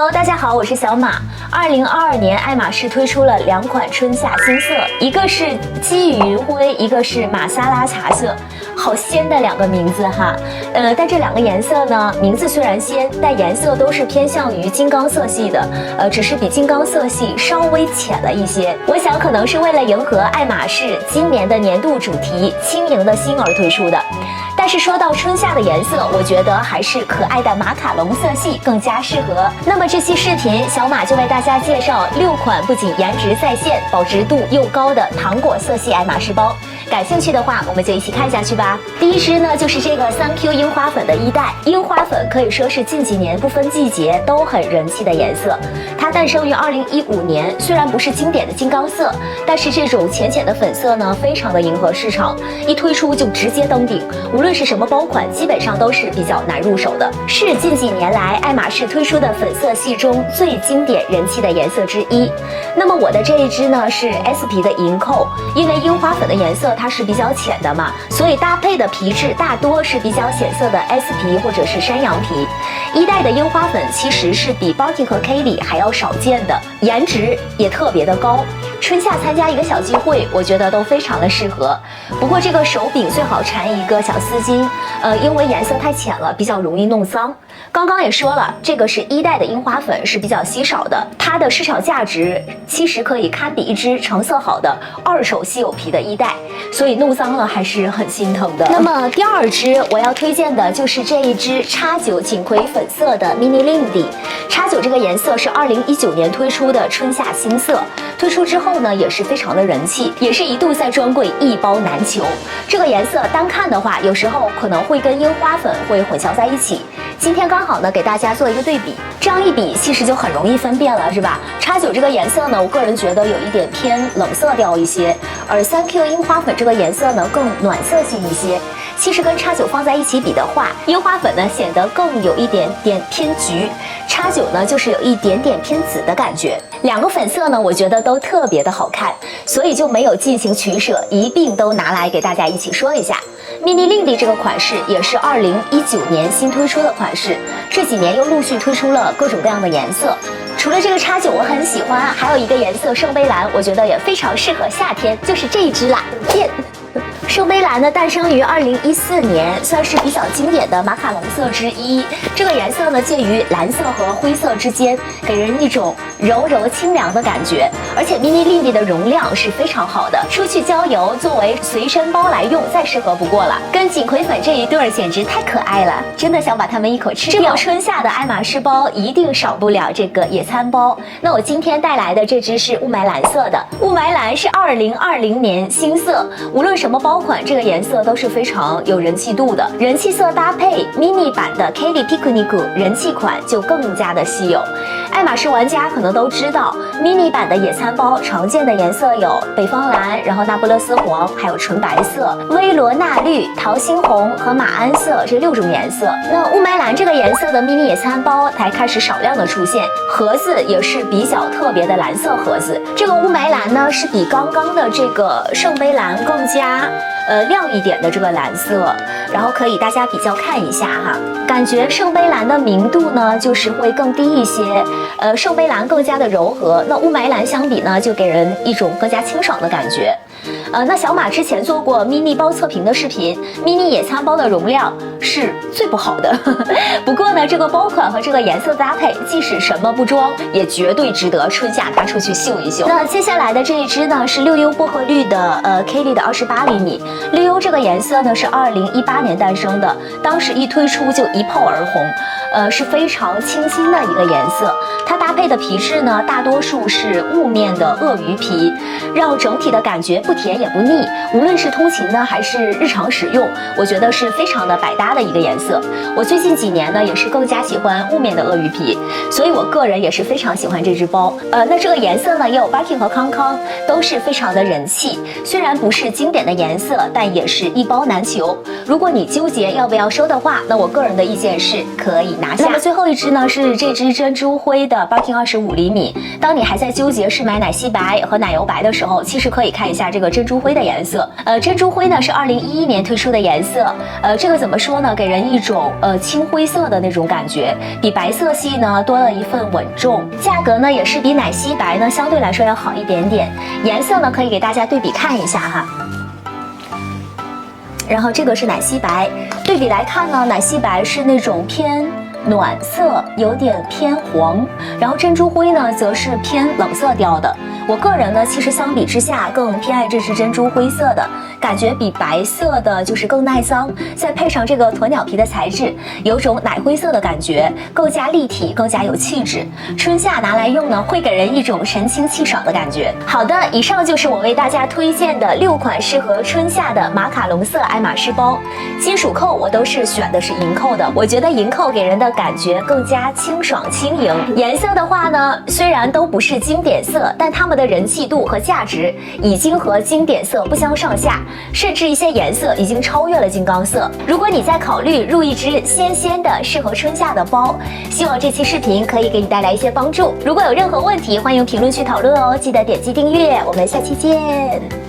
Hello， 大家好，我是小马。2022年，爱马仕推出了2款春夏新色，一个是基于云灰，一个是玛莎拉茶色，好鲜的2个名字哈。但这2个颜色呢，名字虽然鲜，但颜色都是偏向于金刚色系的，只是比金刚色系稍微浅了一些。我想可能是为了迎合爱马仕今年的年度主题“轻盈的心”而推出的。但是说到春夏的颜色，我觉得还是可爱的马卡龙色系更加适合。那么这期视频，小马就为大家介绍6款不仅颜值在线，保值度又高的糖果色系爱马仕包。感兴趣的话，我们就一起看下去吧。第一支呢，就是这个3Q 樱花粉的1代。樱花粉可以说是近几年不分季节都很人气的颜色。它诞生于2015年，虽然不是经典的金刚色，但是这种浅浅的粉色呢，非常的迎合市场，一推出就直接登顶。无论是什么包款，基本上都是比较难入手的，是近几年来爱马仕推出的粉色系中最经典人气的颜色之一。那么我的这一支呢是 S 皮的银扣，因为樱花粉的颜色它是比较浅的嘛，所以搭配的皮质大多是比较显色的 S 皮或者是山羊皮。1代的樱花粉其实是比 Birkin 和 Kelly 还要少见的，颜值也特别的高。春夏参加一个小聚会，我觉得都非常的适合。不过这个手柄最好缠一个小丝巾，因为颜色太浅了，比较容易弄脏。刚刚也说了，这个是1代的樱花粉，是比较稀少的，它的市场价值其实可以堪比一支成色好的2手稀有皮的1代，所以弄脏了还是很心疼的。那么第2支我要推荐的就是这一支X9锦葵粉色的 Mini Lindy。X9这个颜色是2019年推出的春夏新色，推出之后呢也是非常的人气，也是一度在专柜一包难求。这个颜色单看的话，有时候可能会跟樱花粉会混淆在一起。今天刚好呢给大家做一个对比，这样一比其实就很容易分辨了，是吧？X9这个颜色呢，我个人觉得有一点偏冷色调一些，而3Q 樱花粉这个颜色呢更暖色系一些。其实跟X9放在一起比的话，樱花粉呢显得更有一点点偏橘，X9呢就是有一点点偏紫的感觉。2个粉色呢，我觉得都特别的好看，所以就没有进行取舍，一并都拿来给大家一起说一下。Mini Lindy 这个款式也是2019年新推出的款式，这几年又陆续推出了各种各样的颜色。除了这个X9我很喜欢，还有一个颜色圣杯蓝，我觉得也非常适合夏天，就是这一支啦。圣杯蓝呢，诞生于2014年，算是比较经典的马卡龙色之一。这个颜色呢，介于蓝色和灰色之间，给人一种柔柔清凉的感觉。而且 Mini Lindy 的容量是非常好的，出去郊游作为随身包来用，再适合不过了。跟锦葵粉这一对儿简直太可爱了，真的想把它们一口吃掉。这个春夏的爱马仕包一定少不了这个野餐包。那我今天带来的这支是雾霾蓝色的，雾霾蓝是2020年新色，无论什么包款，这个颜色都是非常有人气度的。人气色搭配 mini 版的 Kelly Picnic 人气款就更加的稀有。爱马仕玩家可能都知道 mini 版的野餐包常见的颜色有北方蓝，然后那不勒斯黄，还有纯白色、薇罗娜绿、桃心红和马鞍色这6种颜色。那雾霾蓝这个颜色的 mini 野餐包才开始少量的出现，盒子也是比较特别的蓝色盒子。这个雾霾蓝呢是比刚刚的这个圣杯蓝更加亮一点的这个蓝色，然后可以大家比较看一下哈，感觉圣杯蓝的明度呢就是会更低一些，圣杯蓝更加的柔和，那雾霾蓝相比呢就给人一种更加清爽的感觉。那小马之前做过 mini 包测评的视频 ，mini 野餐包的容量是最不好的。不过呢，这个包款和这个颜色搭配，即使什么不装，也绝对值得春夏拿出去秀一秀。那接下来的这一支呢是6U 薄荷绿的Kelly 的28厘米。6U 这个颜色呢是2018年诞生的，当时一推出就一炮而红，是非常清新的一个颜色。它搭配的皮质呢，大多数是雾面的鳄鱼皮，让整体的感觉不甜也不腻。无论是通勤呢，还是日常使用，我觉得是非常的百搭的一个颜色。我最近几年呢，也是更加喜欢雾面的鳄鱼皮，所以我个人也是非常喜欢这支包。那这个颜色呢，也有 Birkin 和康康，都是非常的人气。虽然不是经典的颜色，但也是一包难求。如果你纠结要不要收的话，那我个人的意见是可以拿下。那么最后一支呢，是这支珍珠灰的 Birkin 25厘米。当你还在纠结是买奶昔白和奶油白的时候，其实可以看一下这个珍珠珠灰的颜色。珍珠灰呢是2011年推出的颜色，这个怎么说呢？给人一种青灰色的那种感觉，比白色系呢多了一份稳重。价格呢也是比奶昔白呢相对来说要好一点点。颜色呢可以给大家对比看一下哈。然后这个是奶昔白，对比来看呢，奶昔白是那种偏暖色，有点偏黄，然后珍珠灰呢则是偏冷色调的。我个人呢其实相比之下更偏爱这支珍珠灰色的，感觉比白色的就是更耐脏，再配上这个鸵鸟皮的材质，有种奶灰色的感觉，更加立体，更加有气质。春夏拿来用呢，会给人一种神清气爽的感觉。好的，以上就是我为大家推荐的6款适合春夏的马卡龙色爱马仕包。金属扣我都是选的是银扣的，我觉得银扣给人的感觉更加清爽轻盈。颜色的话呢，虽然都不是经典色，但它们的人气度和价值已经和经典色不相上下，甚至一些颜色已经超越了金刚色。如果你在考虑入一支鲜鲜的适合春夏的包，希望这期视频可以给你带来一些帮助。如果有任何问题，欢迎评论区讨论哦，记得点击订阅，我们下期见。